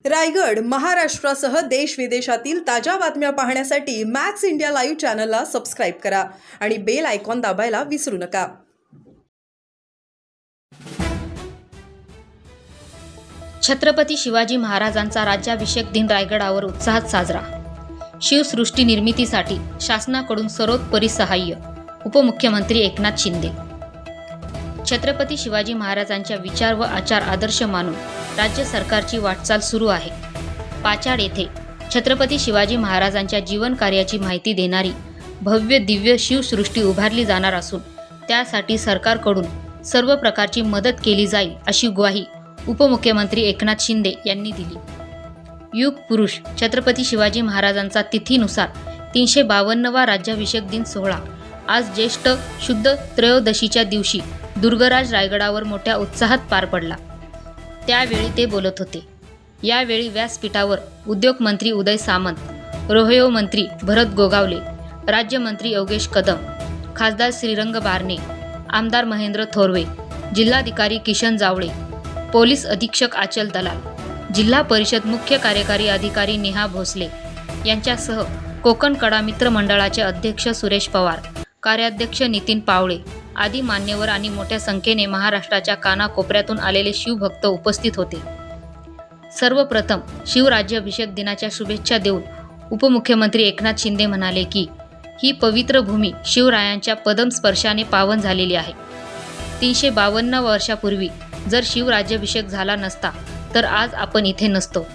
रायगड महाराष्ट्रासह देश विदेशातील ताज्या बातम्या पाहण्यासाठी मॅक्स इंडिया लाईव्ह चॅनलला सबस्क्राइब करा आणि बेल आयकॉन दाबायला विसरू नका। छत्रपती शिवाजी महाराजांचा राज्याभिषेक दिन रायगडावर उत्साहात साजरा। शिवसृष्टी निर्मितीसाठी शासनाकडून सर्वतोपरी सहाय्य, उपमुख्यमंत्री एकनाथ शिंदे। छत्रपती शिवाजी महाराजांच्या विचार व आचार आदर्श मानून राज्य सरकारची वाटचाल सुरू आहे। पाचाड येथे छत्रपती शिवाजी महाराजांच्या जीवन कार्याची माहिती देणारी भव्य दिव्य शिवसृष्टी उभारली जाणार असून त्यासाठी सरकारकडून सर्व प्रकारची मदत केली जाईल अशी ग्वाही उपमुख्यमंत्री एकनाथ शिंदे यांनी दिली। युग पुरुष छत्रपती शिवाजी महाराजांचा तिथीनुसार 352वा राज्याभिषेक दिन सोहळा आज ज्येष्ठ शुद्ध त्रयोदशीच्या दिवशी दुर्गराज रायगडावर मोठ्या उत्साहात पार पडला। त्यावेळी ते बोलत होते। यावेळी व्यासपीठावर उद्योगमंत्री उदय सामंत, रोहयो मंत्री भरत गोगावले, राज्यमंत्री योगेश कदम, खासदार श्रीरंग बारणे, आमदार महेंद्र थोरवे, जिल्हाधिकारी किशन जावळे, पोलीस अधीक्षक आचल दलाल, जिल्हा परिषद मुख्य कार्यकारी अधिकारी नेहा भोसले यांच्यासह कोकण कडा मित्र मंडळाचे अध्यक्ष सुरेश पवार, कार्याध्यक्ष नितीन पावळे आदी मान्यवर आणि मोठ्या संख्येने महाराष्ट्राच्या कानाकोपऱ्यातून आलेले शिवभक्त उपस्थित होते। सर्वप्रथम शिवराज्याभिषेक दिनाच्या शुभेच्छा देऊन उपमुख्यमंत्री एकनाथ शिंदे म्हणाले की ही पवित्र भूमी शिवरायांच्या पदमस्पर्शाने पावन झालेली आहे। 352 वर्षापूर्वी जर शिवराज्याभिषेक झाला नसता तर आज आपण इथे नसतो।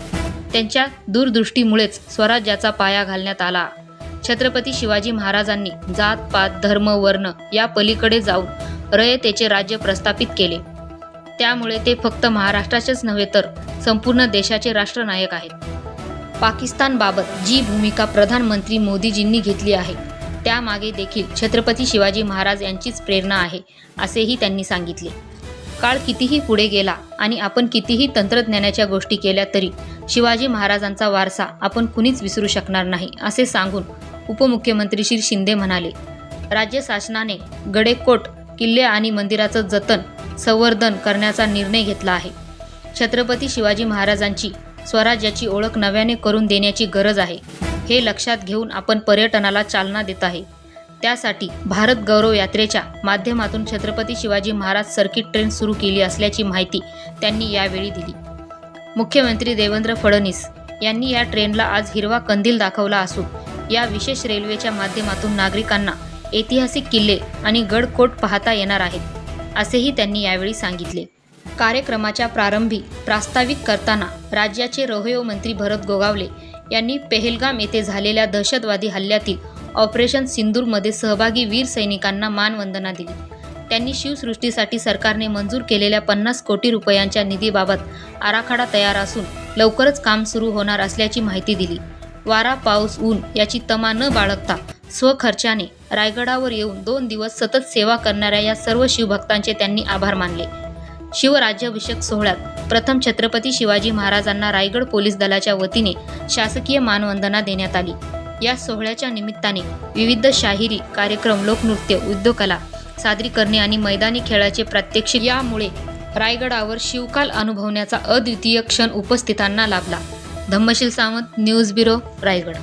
त्यांच्या दूरदृष्टीमुळेच स्वराज्याचा पाया घालण्यात आला। छत्रपती शिवाजी महाराजांनी जात पात धर्म वर्ण या पलीकडे जाऊन रयतेचे राज्य प्रस्थापित केले। त्यामुळे ते फक्त महाराष्ट्राचेच नव्हे तर संपूर्ण देशाचे राष्ट्रनायक आहेत। पाकिस्तानबाबत जी भूमिका प्रधानमंत्री मोदीजींनी घेतली आहे त्यामागे देखील छत्रपती शिवाजी महाराज यांचीच प्रेरणा आहे असेही त्यांनी सांगितले। काळ कितीही पुढे गेला आणि आपण कितीही तंत्रज्ञानाच्या गोष्टी केल्या तरी शिवाजी महाराजांचा वारसा आपण कुणीच विसरू शकणार नाही असे सांगून उपमुख्यमंत्री श्री शिंदे म्हणाले, राज्य शासनाने गडेकोट किल्ले आणि मंदिराचं जतन संवर्धन करण्याचा निर्णय घेतला आहे। छत्रपती शिवाजी महाराजांची स्वराज्याची ओळख नव्याने करून देण्याची गरज आहे। हे लक्षात घेऊन आपण पर्यटनाला चालना देत आहे। त्यासाठी भारत गौरव यात्रेच्या माध्यमातून छत्रपती शिवाजी महाराज सर्किट ट्रेन सुरू केली असल्याची माहिती त्यांनी यावेळी दिली। मुख्यमंत्री देवेंद्र फडणवीस यांनी या ट्रेनला आज हिरवा कंदील दाखवला असून या विशेष रेल्वेच्या माध्यमातून नागरिकांना ऐतिहासिक किल्ले आणि गडकोट पाहता येणार आहेत असेही त्यांनी यावेळी सांगितले। कार्यक्रमाच्या प्रारंभी प्रास्ताविक करताना राज्याचे रोहयो मंत्री भरत गोगावले यांनी पेहलगाम येथे झालेल्या दहशतवादी हल्ल्यातील ऑपरेशन सिंदूरमध्ये सहभागी वीर सैनिकांना मानवंदना दिली। त्यांनी शिवसृष्टीसाठी सरकारने मंजूर केलेल्या 50 कोटी रुपयांच्या निधीबाबत आराखडा तयार असून लवकरच काम सुरू होणार असल्याची माहिती दिली। वारा पाऊस ऊन याची तमा न बाळगता स्वखर्चाने रायगडावर येऊन 2 दिवस सतत सेवा करणाऱ्या या सर्व शिवभक्तांचे त्यांनी आभार मानले। शिवराज्याभिषेक सोहळ्यात प्रथम छत्रपती शिवाजी महाराजांना रायगड पोलीस दलाच्या वतीने शासकीय मानवंदना देण्यात आली। या सोहळ्याच्या निमित्ताने विविध शाहिरी कार्यक्रम, लोकनृत्य, उद्योगकला सादरीकरणे आणि मैदानी खेळाचे प्रात्यक्षिक यामुळे रायगडावर शिवकाल अनुभवण्याचा अद्वितीय क्षण उपस्थितांना लाभला। Dhammasheel Sawant, news bureau, Raigad.